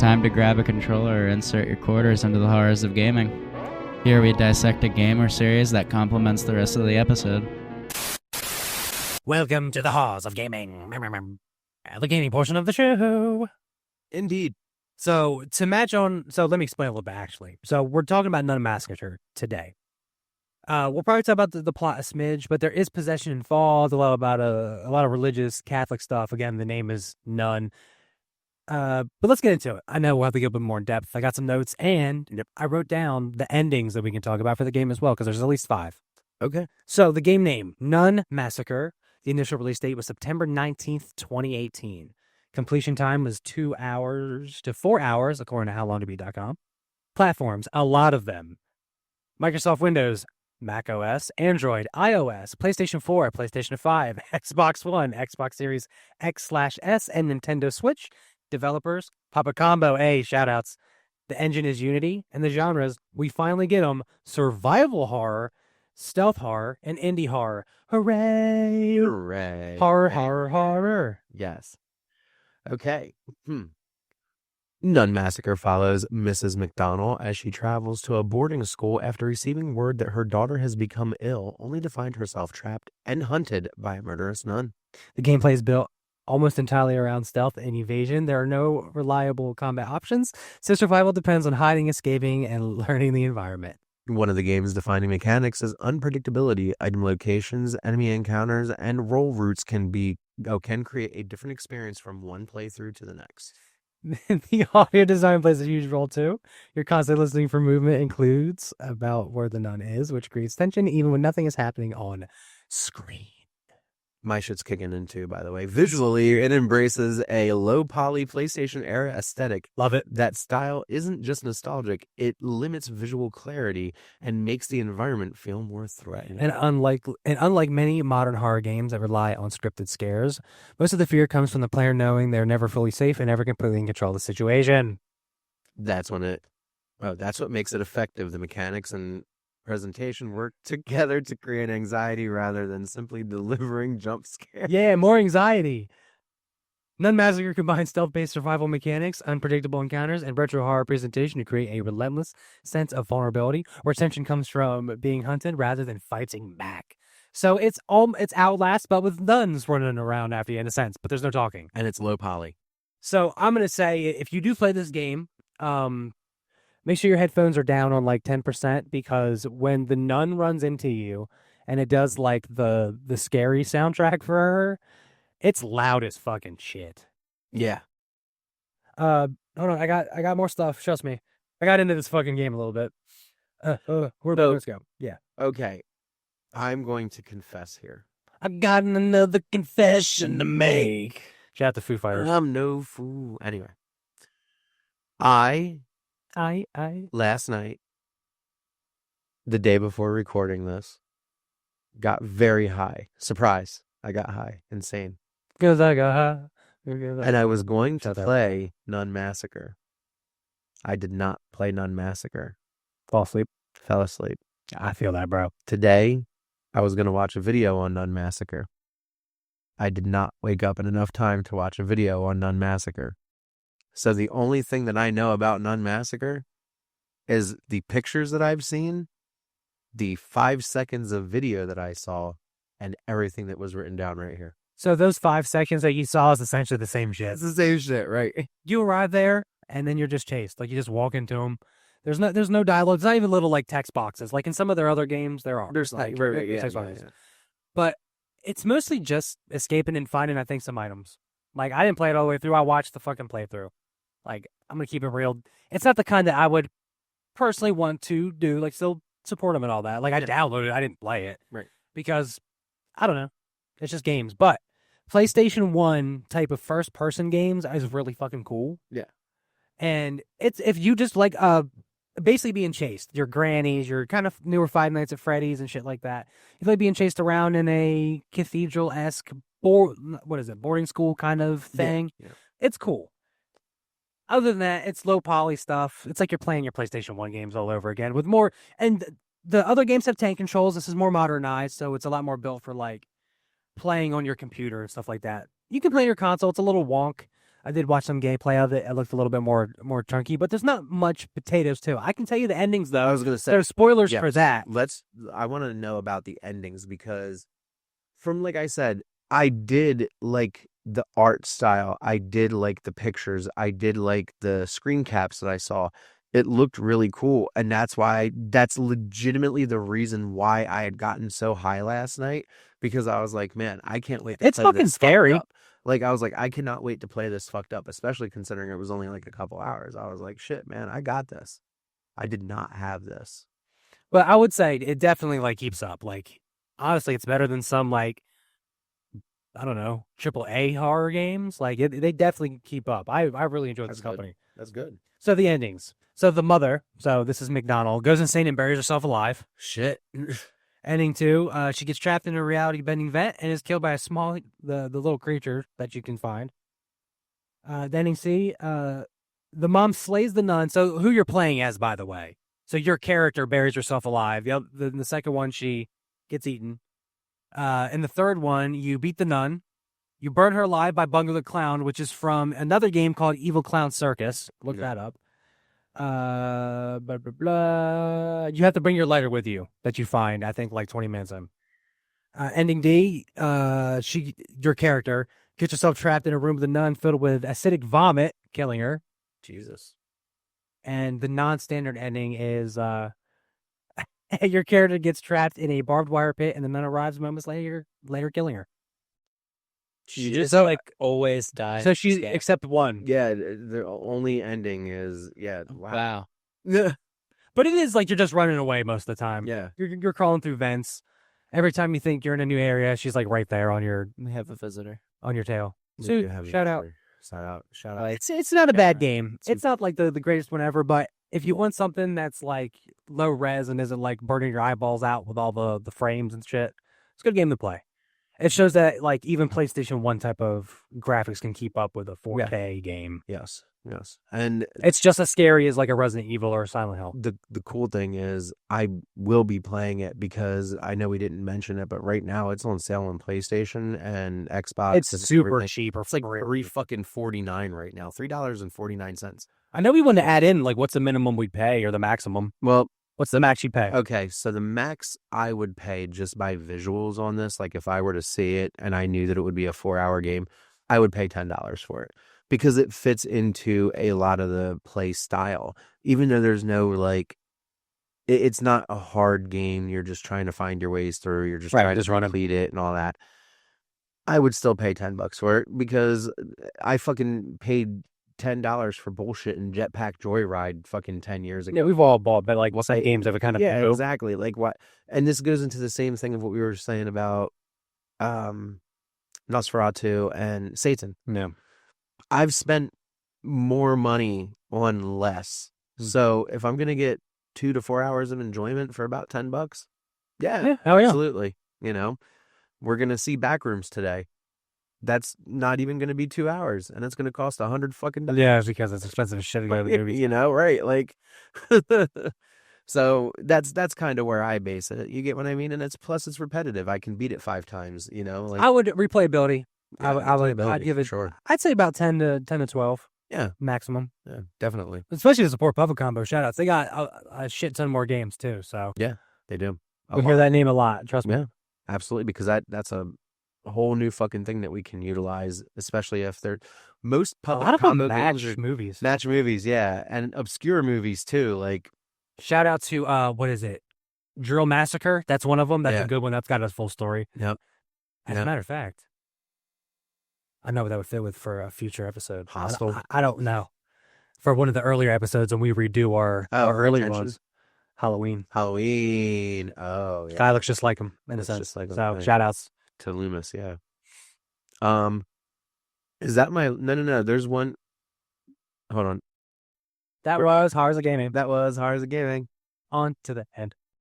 time to grab a controller or insert your quarters into the horrors of gaming. Here we dissect a game or series that complements the rest of the episode. Welcome to the horrors of gaming. The gaming portion of the show. Indeed. So let me explain a little bit, actually. So we're talking about Nun Massacre today. We'll probably talk about the plot a smidge, but there is possession involved, a lot of religious Catholic stuff. Again, the name is Nun. But let's get into it. I know we'll have to get a bit more in depth. I got some notes, and I wrote down the endings that we can talk about for the game as well, because there's at least 5. Okay. So the game name, Nun Massacre. The initial release date was September 19th, 2018. Completion time was 2 hours to 4 hours, according to howlongtobeat.com. Platforms, a lot of them. Microsoft Windows, Mac OS, Android, iOS, PlayStation 4, PlayStation 5, Xbox One, Xbox Series X/S, and Nintendo Switch. Developers, Papa Combo, shoutouts. The engine is Unity, and the genres, we finally get them, survival horror, stealth horror, and indie horror. Hooray! Hooray. Horror. Yes. Okay. Nun Massacre follows Mrs. McDonnell as she travels to a boarding school after receiving word that her daughter has become ill, only to find herself trapped and hunted by a murderous nun. The gameplay is built almost entirely around stealth and evasion. There are no reliable combat options, so survival depends on hiding, escaping, and learning the environment. One of the game's defining mechanics is unpredictability. Item locations, enemy encounters, and roll routes can create a different experience from one playthrough to the next. The audio design plays a huge role too. Your constant listening for movement includes about where the nun is, which creates tension even when nothing is happening on screen. My shit's kicking in too, by the way. Visually, it embraces a low-poly PlayStation era aesthetic. Love it. That style isn't just nostalgic, it limits visual clarity and makes the environment feel more threatening. And unlike many modern horror games that rely on scripted scares, most of the fear comes from the player knowing they're never fully safe and never completely in control of the situation. That's what makes it effective. The mechanics and presentation work together to create anxiety rather than simply delivering jump scares. Yeah, more anxiety. Nun Massacre combines stealth-based survival mechanics, unpredictable encounters, and retro horror presentation to create a relentless sense of vulnerability, where tension comes from being hunted rather than fighting back. So it's Outlast, but with nuns running around after you, in a sense, but there's no talking. And it's low poly. So I'm going to say, if you do play this game, make sure your headphones are down on like 10%, because when the nun runs into you and it does like the scary soundtrack for her, it's loud as fucking shit. Yeah. Hold on, I got more stuff. Trust me. I got into this fucking game a little bit. Let's go. Yeah. Okay. I'm going to confess here. I got another confession to make. Shout out to Foo Fighters. I'm no fool. Anyway. Last night, the day before recording this, got very high. Surprise. I got high. Insane. Because I got high. And I was going to play Nun Massacre. I did not play Nun Massacre. Fall asleep. Fell asleep. I feel that, bro. Today, I was going to watch a video on Nun Massacre. I did not wake up in enough time to watch a video on Nun Massacre. So the only thing that I know about Nun Massacre is the pictures that I've seen, the 5 seconds of video that I saw, and everything that was written down right here. So those 5 seconds that you saw is essentially the same shit. It's the same shit, right? You arrive there, and then you're just chased. Like, you just walk into them. There's no dialogue. There's not even little, like, text boxes. Like, in some of their other games, there are. There's like, text boxes. Yeah. But it's mostly just escaping and finding, I think, some items. Like, I didn't play it all the way through. I watched the fucking playthrough. Like, I'm going to keep it real. It's not the kind that I would personally want to do, like, still support them and all that. Like, I downloaded it. I didn't play it. Right. Because, I don't know. It's just games. But PlayStation 1 type of first-person games is really fucking cool. Yeah. And it's, if you just like, basically being chased. Your grannies, your kind of newer Five Nights at Freddy's and shit like that. You like being chased around in a cathedral-esque, boarding school kind of thing. Yeah. It's cool. Other than that, it's low poly stuff. It's like you're playing your PlayStation 1 games all over again with more. And the other games have tank controls. This is more modernized, so it's a lot more built for like playing on your computer and stuff like that. You can play your console. It's a little wonk. I did watch some gameplay of it. It looked a little bit more chunky, but there's not much potatoes too. I can tell you the endings though. I was gonna say There's spoilers yeah, for that. I want to know about the endings because from like I said, I did like the art style. I did like the pictures. I did like the screen caps that I saw. It looked really cool. And that's legitimately the reason why I had gotten so high last night because I was like, man, I can't wait to It's play fucking this fucked scary. up. Like, I was like, I cannot wait to play this fucked up, especially considering it was only like a couple hours. I was like, shit, man, I got this. I did not have this. But I would say it definitely like keeps up. Like honestly, it's better than some like I don't know AAA horror games. Like they definitely keep up. I really enjoyed this That's good. company. That's good. So the endings. So the mother. So this is McDonald goes insane and buries herself alive. Shit. Ending 2, she gets trapped in a reality-bending vent and is killed by the little creature that you can find. Ending C, the mom slays the nun. So who you're playing as, by the way. So your character buries herself alive. The second one, she gets eaten. In the third one, you beat the nun. You burn her alive by Bungo the Clown, which is from another game called Evil Clown Circus. Look that up. Blah, blah, blah. You have to bring your lighter with you that you find, I think, like 20 minutes in. Ending D, your character gets herself trapped in a room with a nun filled with acidic vomit, killing her. Jesus. And the non-standard ending is your character gets trapped in a barbed wire pit and the nun arrives moments later killing her. She just like always dies. So she except one. Yeah, the only ending is wow. Wow. But it is like you're just running away most of the time. Yeah. You're crawling through vents. Every time you think you're in a new area, she's like right there on your We have a visitor. tail. We So do have shout a out. story. Shout out. It's not a bad game. It's not like the greatest one ever, but if you want something that's like low res and isn't like burning your eyeballs out with all the frames and shit, it's a good game to play. It shows that like even PlayStation 1 type of graphics can keep up with a 4K game. Yes. And It's just as scary as like a Resident Evil or a Silent Hill. the cool thing is I will be playing it because I know we didn't mention it, but right now it's on sale on PlayStation and Xbox. It's and super everything. cheap. It's like $3.49 right now. $3.49. I know we want to add in like what's the minimum we'd pay or the maximum. Well, What's the max you pay? okay, so the max I would pay just by visuals on this, like if I were to see it and I knew that it would be a 4-hour game, I would pay $10 for it because it fits into a lot of the play style. Even though there's no like, it's not a hard game. You're just trying to find your ways through. You're just trying to complete it and all that. I would still pay $10 for it because I fucking paid $10 for bullshit in Jetpack Joyride fucking 10 years ago. Yeah, we've all bought, but like some games have a kind of exactly. Like what? And this goes into the same thing of what we were saying about Nosferatu and Satan. Yeah. I've spent more money on less. So if I'm gonna get 2 to 4 hours of enjoyment for about $10, hell yeah. absolutely. You know, we're gonna see Backrooms today. That's not even going to be 2 hours, and it's going to cost $100 fucking. Yeah, because it's expensive as shit to go to the movies. You know, right? Like, so that's kind of where I base it. You get what I mean? And it's repetitive. I can beat it 5 times. You know, like I would replayability. yeah, I'd give it. sure. I'd say about 10 to 12. Yeah, maximum. Yeah, definitely. Especially the support Puffin combo. Shout outs. They got a shit ton more games too. So yeah, they do. You'll hear that name a lot. Trust me. Yeah, absolutely. Because that's a whole new fucking thing that we can utilize, especially if they're most A lot of combo them games match are- movies. match movies, yeah, and obscure movies too. Like Shout out to what is it? Drill Massacre. That's one of them. That's Yeah. a good one. That's got a full story. Yep. As a matter of fact, I know what that would fit with for a future episode. Hostel. I don't know. For one of the earlier episodes when we redo our earlier Attention. ones. Halloween. Halloween. Oh yeah. Guy looks just like him in a Looks sense. just like him, So right. shout outs. To Loomis, yeah. Is that my no? There's one. Hold on. That was Horrors of Gaming. That was Horrors of Gaming. On to the end.